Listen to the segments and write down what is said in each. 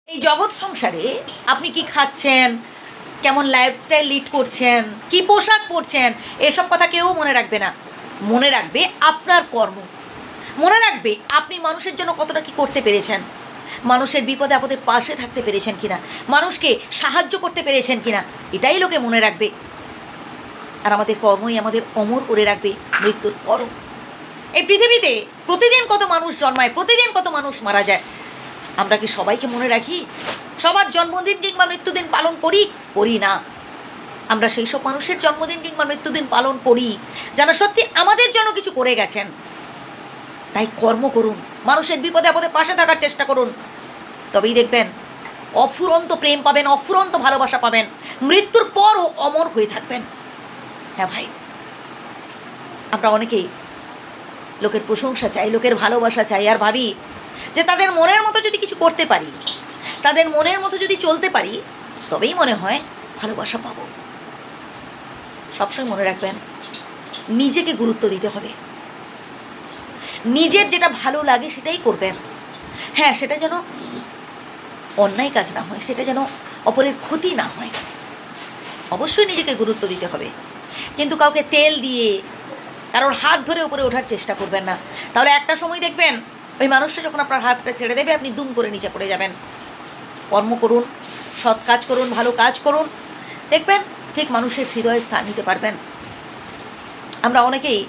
এই জগৎ সংসারে আপনি কি খাচ্ছেন, কেমন লাইফস্টাইল লিড করছেন, কি পোশাক পরছেন, এসব কথা কেউ মনে রাখবে না। মনে রাখবে আপনার কর্ম, মনে রাখবে আপনি মানুষের জন্য কতটা কি করতে পেরেছেন, মানুষের বিপদে আপদে পাশে থাকতে পেরেছেন কিনা, মানুষকে সাহায্য করতে পেরেছেন কিনা, এটাই লোকে মনে রাখবে। আর আমাদের কর্মই আমাদের অমর করে রাখবে মৃত্যুর পরও। এই পৃথিবীতে প্রতিদিন কত মানুষ জন্মায়, প্রতিদিন কত মানুষ মারা যায়, আমরা কি সবাইকে মনে রাখি? সবার জন্মদিন কিংবা মৃত্যুদিন পালন করি না। আমরা সেই সব মানুষের জন্মদিন কিংবা মৃত্যুদিন পালন করি যারা সত্যি আমাদের জন্য কিছু করে গেছেন। তাই কর্ম করুন, মানুষের বিপদে আপদে পাশে থাকার চেষ্টা করুন, তবেই দেখবেন অফুরন্ত প্রেম পাবেন, অফুরন্ত ভালোবাসা পাবেন, মৃত্যুর পরও অমর হয়ে থাকবেন। হ্যাঁ ভাই, আমরা অনেকেই লোকের প্রশংসা চাই, লোকের ভালোবাসা চাই, আর ভাবি যে তাদের মনের মতো যদি কিছু করতে পারি, তাদের মনের মতো যদি চলতে পারি, তবেই মনে হয় ভালোবাসা পাবো। সবসময় মনে রাখবেন, নিজেকে গুরুত্ব দিতে হবে, নিজের যেটা ভালো লাগে সেটাই করবেন। হ্যাঁ, সেটা যেন অন্যায় কাজ না হয়, সেটা যেন অপরের ক্ষতি না হয়। অবশ্যই নিজেকে গুরুত্ব দিতে হবে, কিন্তু কাউকে তেল দিয়ে কারোর হাত ধরে উপরে ওঠার চেষ্টা করবেন না। তাহলে একটা সময় দেখবেন ওই মানুষটা যখন আপনার হাতটা ছেড়ে দেবে, আপনি দুম করে নিচে পড়ে যাবেন। কর্ম করুন, সৎ কাজ করুন, ভালো কাজ করুন, দেখবেন ঠিক মানুষের হৃদয়ে স্থান নিতে পারবেন। আমরা অনেকেই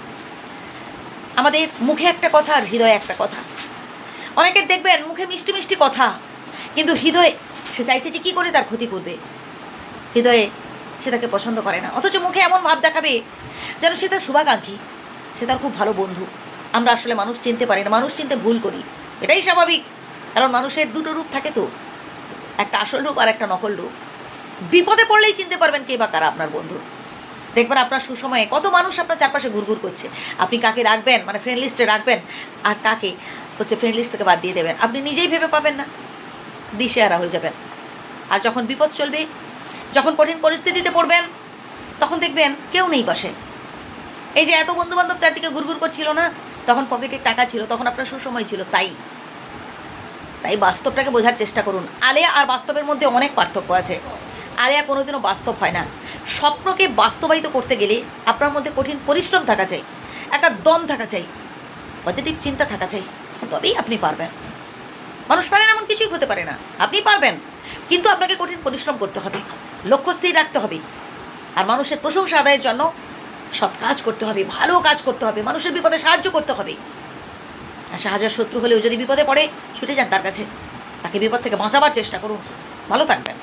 আমাদের মুখে একটা কথা আর হৃদয়ে একটা কথা। অনেকের দেখবেন মুখে মিষ্টি মিষ্টি কথা, কিন্তু হৃদয়ে সে চাইছে যে কী করে তার ক্ষতি করবে, হৃদয়ে সে তাকে পছন্দ করে না, অথচ মুখে এমন ভাব দেখাবে যেন সে তার শুভাকাঙ্ক্ষী, সে তার খুব ভালো বন্ধু। আমরা আসলে মানুষ চিনতে পারি না, মানুষ চিনতে ভুল করি, এটাই স্বাভাবিক। কারণ মানুষের দুটো রূপ থাকে তো, একটা আসল রূপ আর একটা নকল রূপ। বিপদে পড়লেই চিনতে পারবেন কে বা কারা আপনার বন্ধু। দেখবেন আপনার সুসময়ে কত মানুষ আপনার চারপাশে ঘুরঘুর করছে, আপনি কাকে রাখবেন, মানে ফ্রেন্ড লিস্টে রাখবেন, আর কাকে ফ্রেন্ড লিস্ট থেকে বাদ দিয়ে দেবেন, আপনি নিজেই ভেবে পাবেন না, দিশেহারা হয়ে যাবেন। আর যখন বিপদ চলবে, যখন কঠিন পরিস্থিতিতে পড়বেন, তখন দেখবেন কেউ নেই পাশে। এই যে এত বন্ধুবান্ধব চারদিকে ঘুরঘুর করছিল না, তখন পকেটে টাকা ছিল, তখন আপনার সুসময় ছিল। তাই বাস্তবটাকে বোঝার চেষ্টা করুন। আলেয়া আর বাস্তবের মধ্যে অনেক পার্থক্য আছে। আলেয়া কোনোদিনও বাস্তব হয় না। স্বপ্নকে বাস্তবায়িত করতে গেলে আপনার মধ্যে কঠিন পরিশ্রম থাকা চাই, একটা দম থাকা চাই, পজিটিভ চিন্তা থাকা চাই, তবেই আপনি পারবেন। মানুষ পারে না এমন কিছুই হতে পারে না, আপনি পারবেন, কিন্তু আপনাকে কঠিন পরিশ্রম করতে হবে, লক্ষ্য স্থির রাখতে হবে, আর মানুষের প্রশংসা আদায়ের জন্য সৎ কাজ করতে হবে, ভালো কাজ করতে হবে, মানুষের বিপদে সাহায্য করতে হবে। আর হাজার শত্রু হলেও যদি বিপদে পড়ে, ছুটে যান তার কাছে, তাকে বিপদ থেকে বাঁচাবার চেষ্টা করুন। ভালো থাকবেন।